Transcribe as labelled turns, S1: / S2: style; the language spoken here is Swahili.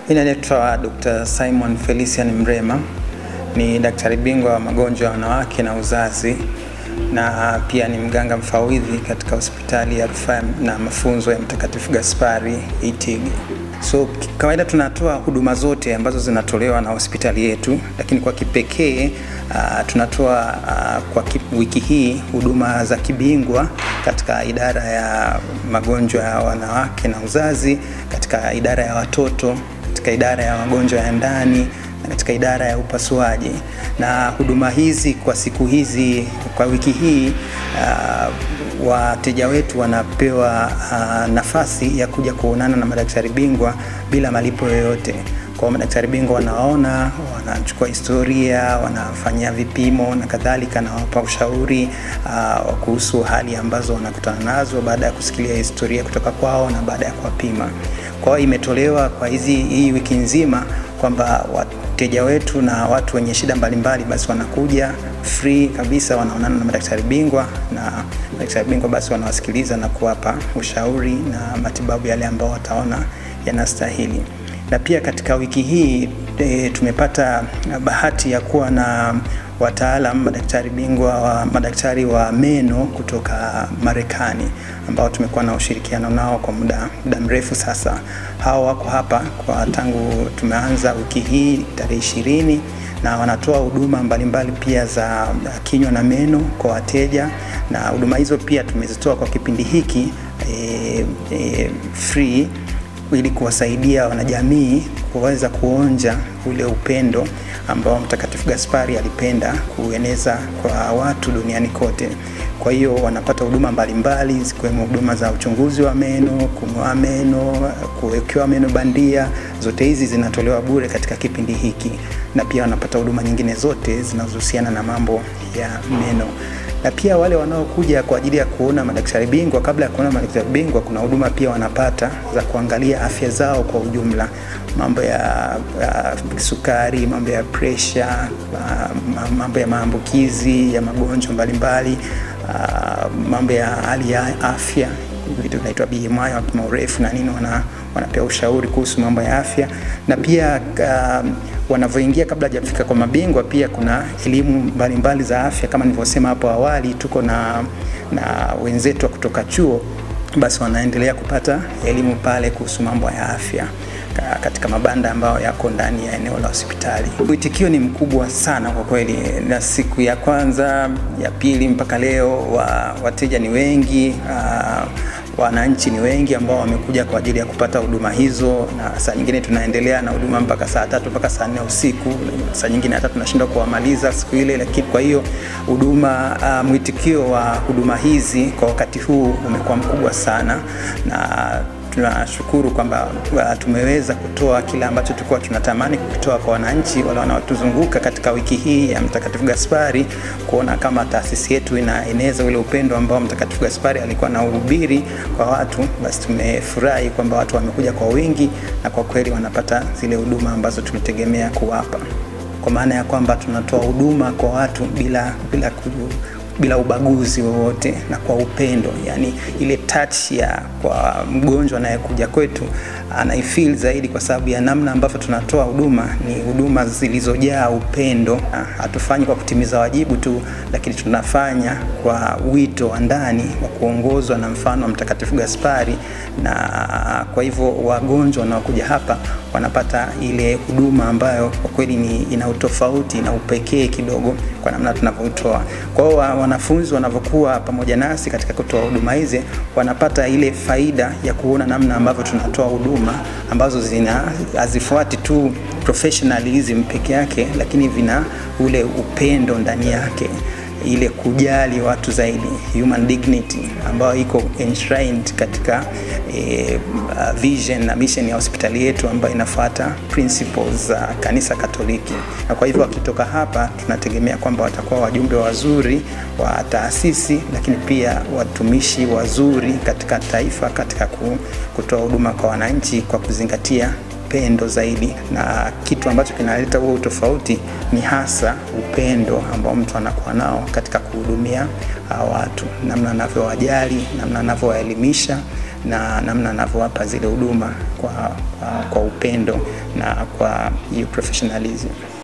S1: Mimi naitwa Dr. Simon Felician Mrema, ni daktari bingwa wa magonjwa ya wanawake na uzazi, na pia ni mganga mfawidhi katika hospitali ya rufaa na mafunzo ya Mtakatifu Gaspari Itigi. So kawaida tunatoa huduma zote ambazo zinatolewa na hospitali yetu, lakini kwa kipekee tunatoa kwa wiki hii huduma za kibingwa katika idara ya magonjwa ya wanawake na uzazi, katika idara ya watoto, katika idara ya magonjwa ya ndani, katika idara ya upasuaji. Na huduma hizi kwa siku hizi, kwa wiki hii, wateja wetu wanapewa nafasi ya kuja kuonana na madaktari bingwa bila malipo yoyote. Kwa madaktari bingwa wanaona, wanachukua historia, wanafanyia vipimo na kadhalika, na wapa ushauri kuhusu hali ambazo wanakutana nazo baada ya kusikia historia kutoka kwao na baada ya kuwapima. Kwa hiyo imetolewa kwa hii wiki nzima kwamba wateja wetu na watu wenye shida mbalimbali basi wanakuja free kabisa, wanaonana na madaktari bingwa, na madaktari bingwa basi wanawasikiliza na kuwapa ushauri na matibabu yale ambao wataona yanastahili. Na pia katika wiki hii tumepata bahati ya kuwa na wataalamu madaktari bingwa madaktari wa meno kutoka Marekani ambao tumekuwa na ushirikiano nao kwa muda mrefu sasa. Hao wako hapa kwa tangu tumeanza wiki hii tarehe 20, na wanatoa huduma mbalimbali pia za kinywa na meno kwa wateja, na huduma hizo pia tumezitoa kwa kipindi hiki free ili kuwasaidia wanajamii kuweza kuonja ule upendo ambao Mtakatifu Gaspari alipenda kueneza kwa watu duniani kote. Kwa hiyo wanapata huduma mbalimbali zikiwemo huduma za uchunguzi wa meno, kung'oa meno, kuwekewa meno bandia. Zote hizi zinatolewa bure katika kipindi hiki, na pia wanapata huduma nyingine zote zinazohusiana na mambo ya meno. Na pia wale wanaokuja kwa ajili ya kuona madaktari bingwa, kabla ya kuona madaktari bingwa kuna huduma pia wanapata za kuangalia afya zao kwa ujumla, mambo ya sukari, mambo ya pressure, mambo ya maambukizi ya magonjwa mbalimbali, mambo ya hali ya afya, vitu vinaitwa BMI, wapima urefu na nini, wanapewa ushauri kuhusu mambo ya afya. Na pia wanavyoingia kabla hajafika kwa mabingwa, pia kuna elimu mbalimbali za afya kama nilivyosema hapo awali. Tuko na wenzetu kutoka chuo, basi wanaendelea kupata elimu pale kuhusu mambo ya afya katika mabanda ambayo yako ndani ya eneo la hospitali. Mwitikio ni mkubwa sana kwa kweli, na siku ya kwanza, ya pili mpaka leo wateja ni wengi, wananchi ni wengi ambao wamekuja kwa ajili ya kupata huduma hizo, na saa nyingine tunaendelea na huduma mpaka saa 3 mpaka saa 4 usiku, saa nyingine hata tunashindwa kuwamaliza siku ile. Lakini kwa hiyo mwitikio wa huduma hizi kwa wakati huu umekuwa mkubwa sana, na tunashukuru kwamba tumeweza kutoa kila ambacho tulikuwa tunatamani kutoa kwa wananchi wale wanaotuzunguka katika wiki hii ya Mtakatifu Gaspari, kuona kama taasisi yetu inaeneza ule upendo ambao Mtakatifu Gaspari alikuwa anahubiri kwa watu. Basi tumefurahi kwamba watu wamekuja kwa wingi, na kwa kweli wanapata zile huduma ambazo tulitegemea kuwapa, kwa maana ya kwamba tunatoa huduma kwa watu bila ubaguzi wowote na kwa upendo. Yani ile touch ya kwa mgonjwa anayekuja kwetu anaifeel zaidi, kwa sababu ya namna ambavyo tunatoa huduma ni huduma zilizojaa upendo. Hatufanyi kwa kutimiza wajibu tu, lakini tunafanya kwa wito wa ndani wa kuongozwa na mfano wa Mtakatifu Gaspari. Na kwa hivyo wagonjwa wanaokuja hapa wanapata ile huduma ambayo kwa kweli ina utofauti na upekee kidogo kwa namna tunavyotoa. Kwa hiyo wanafunzi wanavyokuwa pamoja nasi katika kutoa huduma hizi, wanapata ile faida ya kuona namna ambavyo tunatoa huduma ambazo hazifuati tu professionalism peke yake, lakini vina ule upendo ndani yake, ile kujali watu zaidi, human dignity, ambayo iko enshrined katika vision na mission ya hospitali yetu, ambayo inafuata principles za Kanisa Katoliki. Na kwa hivyo wakitoka hapa tunategemea kwamba watakuwa wajumbe wazuri wa taasisi, lakini pia watumishi wazuri katika taifa, katika kutoa huduma kwa wananchi kwa kuzingatia upendo zaidi. Na kitu ambacho kinaleta huo tofauti ni hasa upendo ambao mtu anakuwa nao katika kuhudumia watu, namna anavyowajali, namna anavyowaelimisha, na namna anavyowapa zile huduma kwa upendo na kwa hiyo professionalism.